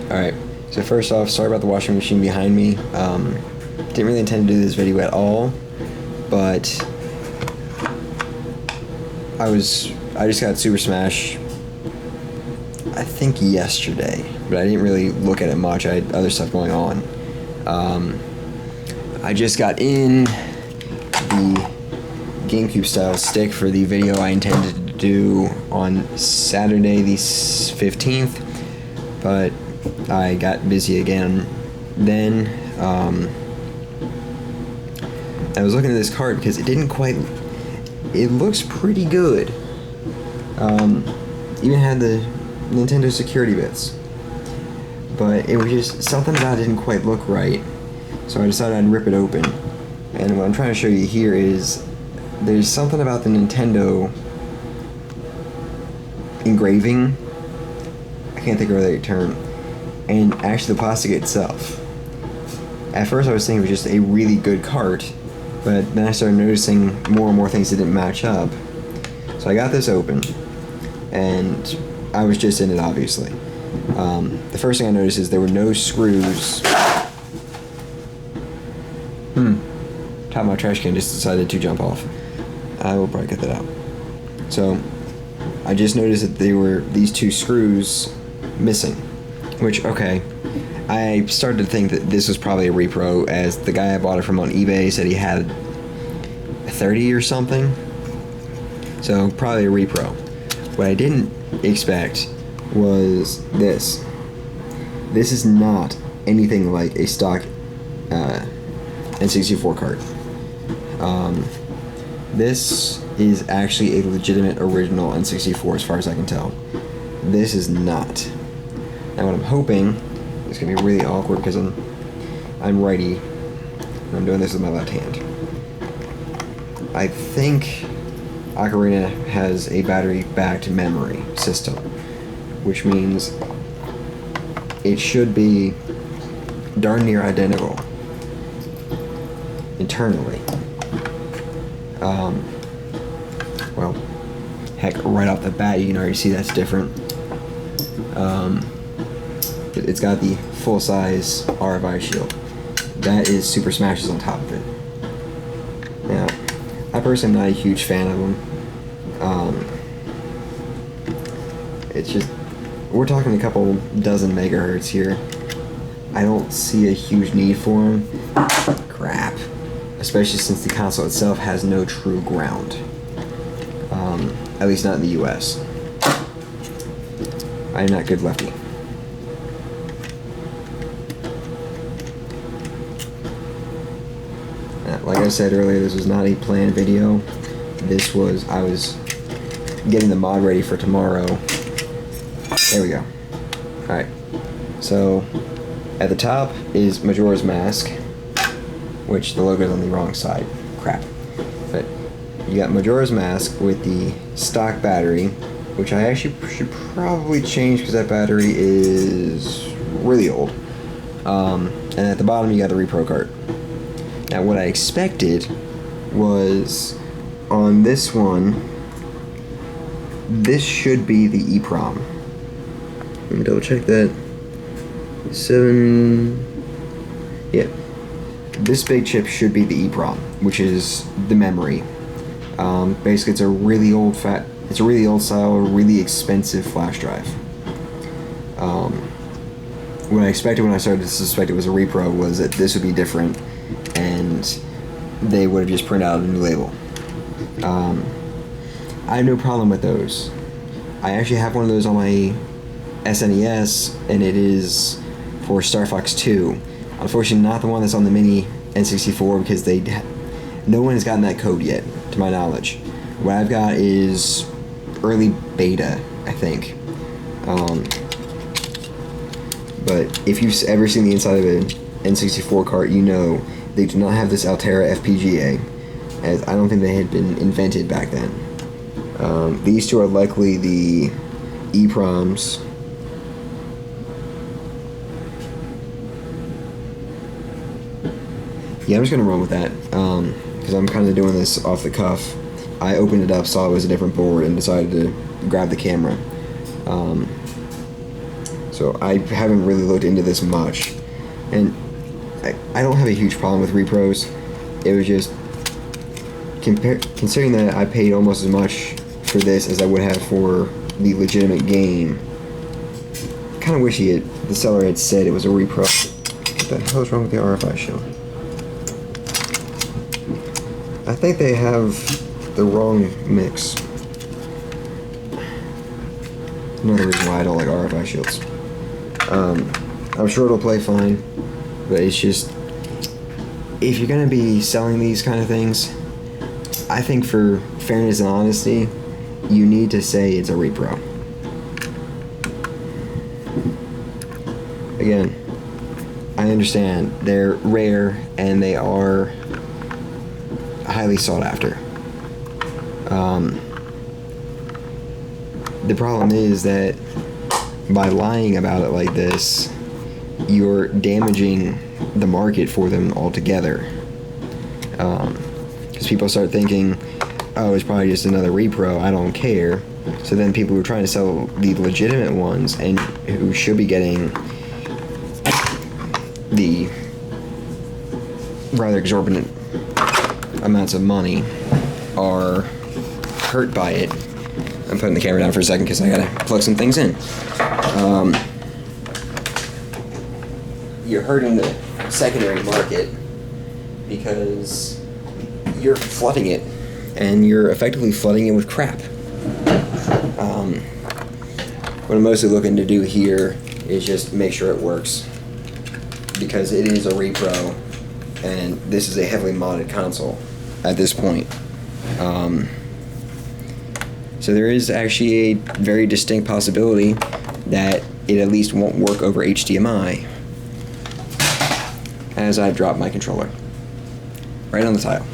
Alright, so first off, sorry about the washing machine behind me. Didn't really intend to do this video at all, but I just got Super Smash, I think yesterday, but I didn't really look at it much. I had other stuff going on. I just got in the GameCube style stick for the video I intended to do on Saturday the 15th, but I got busy again then. I was looking at this cart because it looks pretty good. Even had the Nintendo security bits, but it was just something about it didn't quite look right, so I decided I'd rip it open. And what I'm trying to show you here is there's something about the Nintendo engraving, I can't think of the right term, and actually the plastic itself. At first I was thinking it was just a really good cart, but then I started noticing more and more things that didn't match up. So I got this open, and I was just in it, obviously. The first thing I noticed is there were no screws. Top of my trash can just decided to jump off. I will probably cut that out. So I just noticed that there were these two screws missing, which, okay, I started to think that this was probably a repro, as the guy I bought it from on eBay said he had 30 or something, so probably a repro. What I didn't expect was this. This is not anything like a stock N64 cart. This is actually a legitimate original N64 as far as I can tell. This is not. Now what I'm hoping, it's gonna be really awkward because I'm righty and I'm doing this with my left hand. I think Ocarina has a battery-backed memory system, which means it should be darn near identical internally. Well, heck, right off the bat, you can already see that's different. It's got the full-size RFI shield. That is Super Smashes on top of it. Now, I personally am not a huge fan of them. It's just, we're talking a couple dozen megahertz here. I don't see a huge need for them. Crap. Especially since the console itself has no true ground. At least not in the US. I am not good lefty. Like I said earlier, this was not a planned video. I was getting the mod ready for tomorrow. There we go. Alright. So, at the top is Majora's Mask, which the logo is on the wrong side. Crap. But you got Majora's Mask with the stock battery, which I actually should probably change because that battery is really old. And at the bottom you got the Repro cart. Now what I expected was, on this one, this should be the EEPROM. Let me double check that. 7... Yeah. This big chip should be the EEPROM, which is the memory. Basically, it's a really old style, really expensive flash drive. What I expected when I started to suspect it was a repro was that this would be different, and they would have just printed out a new label. I have no problem with those. I actually have one of those on my SNES, and it is for Star Fox 2. Unfortunately, not the one that's on the mini N64, because no one has gotten that code yet, to my knowledge. What I've got is early beta, I think. But if you've ever seen the inside of an N64 cart, you know they do not have this Altera FPGA, as I don't think they had been invented back then. These two are likely the EEPROMs. Yeah, I'm just going to run with that, because I'm kind of doing this off the cuff. I opened it up, saw it was a different board, and decided to grab the camera. So I haven't really looked into this much, and I don't have a huge problem with repros. It was just considering that I paid almost as much for this as I would have for the legitimate game. Kind of wish the seller had said it was a repro. What the hell is wrong with the RFI shield? I think they have the wrong mix. Another reason why I don't like RFI shields. I'm sure it'll play fine, but it's just, if you're gonna be selling these kind of things, I think for fairness and honesty, you need to say it's a repro. Again, I understand they're rare and they are highly sought after. The problem is that by lying about it like this, you're damaging the market for them altogether. Because people start thinking, oh, it's probably just another repro, I don't care. So then people who are trying to sell the legitimate ones and who should be getting the rather exorbitant amounts of money are hurt by it. I'm putting the camera down for a second because I gotta plug some things in. You're hurting the secondary market because you're flooding it, and you're effectively flooding it with crap. What I'm mostly looking to do here is just make sure it works, because it is a repro, and this is a heavily modded console at this point. So there is actually a very distinct possibility that it at least won't work over HDMI, as I drop my controller right on the tile.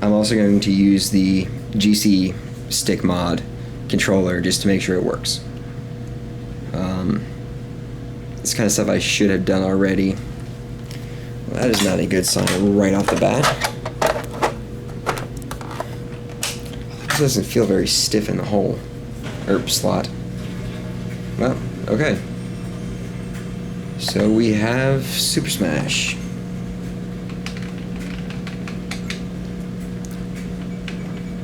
I'm also going to use the GC stick mod controller just to make sure it works. It's kind of stuff I should have done already. Well, that is not a good sign right off the bat. This doesn't feel very stiff in the hole, or slot. Well, okay. So we have Super Smash.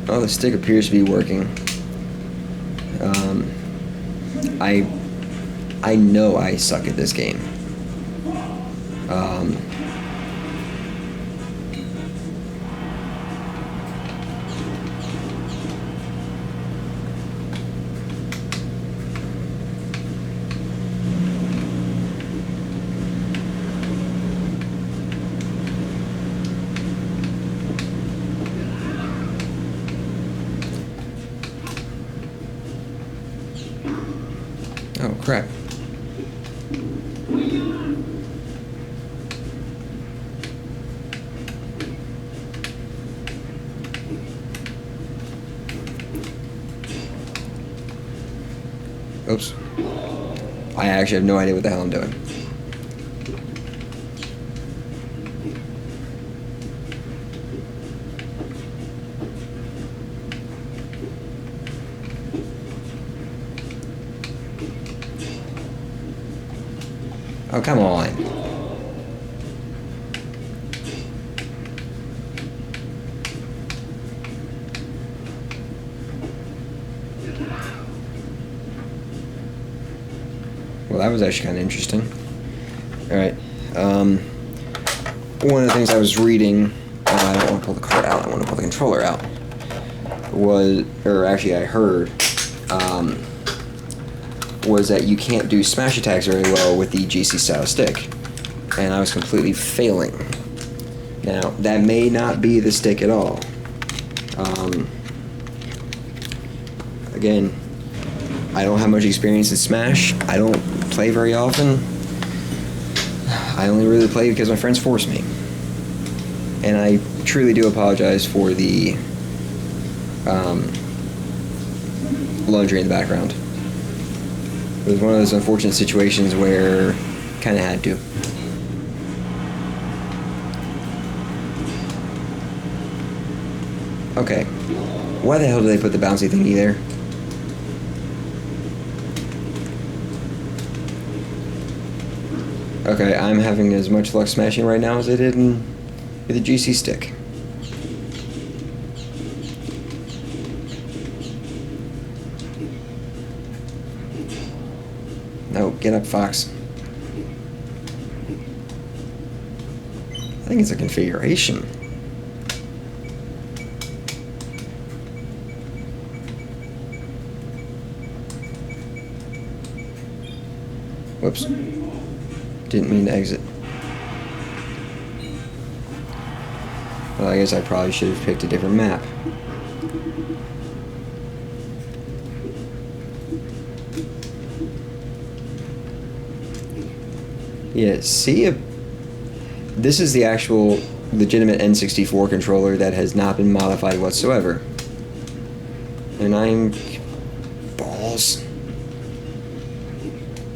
Oh, the stick appears to be working. I know I suck at this game. Oh, crap. Oops. I actually have no idea what the hell I'm doing. Oh, come on. Well, that was actually kind of interesting. Alright. One of the things I was reading, I don't want to pull the card out, I want to pull the controller out, I heard, was that you can't do smash attacks very well with the GC style stick, and I was completely failing. Now, that may not be the stick at all. Again, I don't have much experience in Smash. I don't play very often. I only really play because my friends force me. And I truly do apologize for the laundry in the background. It was one of those unfortunate situations where kind of had to. Okay. Why the hell did they put the bouncy thingy there? Okay, I'm having as much luck smashing right now as I did with the GC stick. No, get up, Fox. I think it's a configuration. Whoops. Didn't mean to exit. Well, I guess I probably should have picked a different map. Yeah, see, this is the actual legitimate N64 controller that has not been modified whatsoever. And I'm... balls.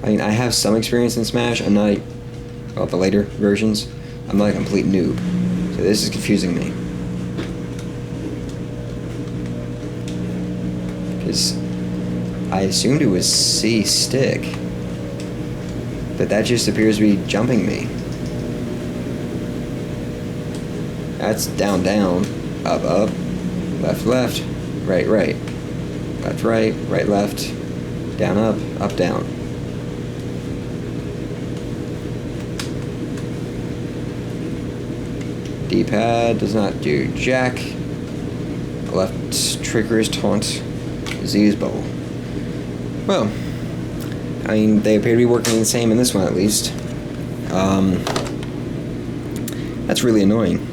I mean, I have some experience in Smash. I'm not... well, the later versions. I'm not a complete noob. So this is confusing me. Because I assumed it was C stick. But that just appears to be jumping me. That's down, down, up, up, left, left, right, right, left, right, right, left, down, up, down. D-pad does not do jack. Left trigger is taunt. Z is bubble. Well, I mean, they appear to be working the same in this one at least. That's really annoying.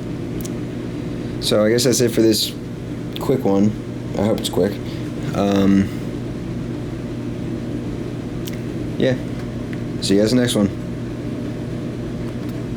So I guess that's it for this quick one. I hope it's quick. Yeah. See you guys in the next one.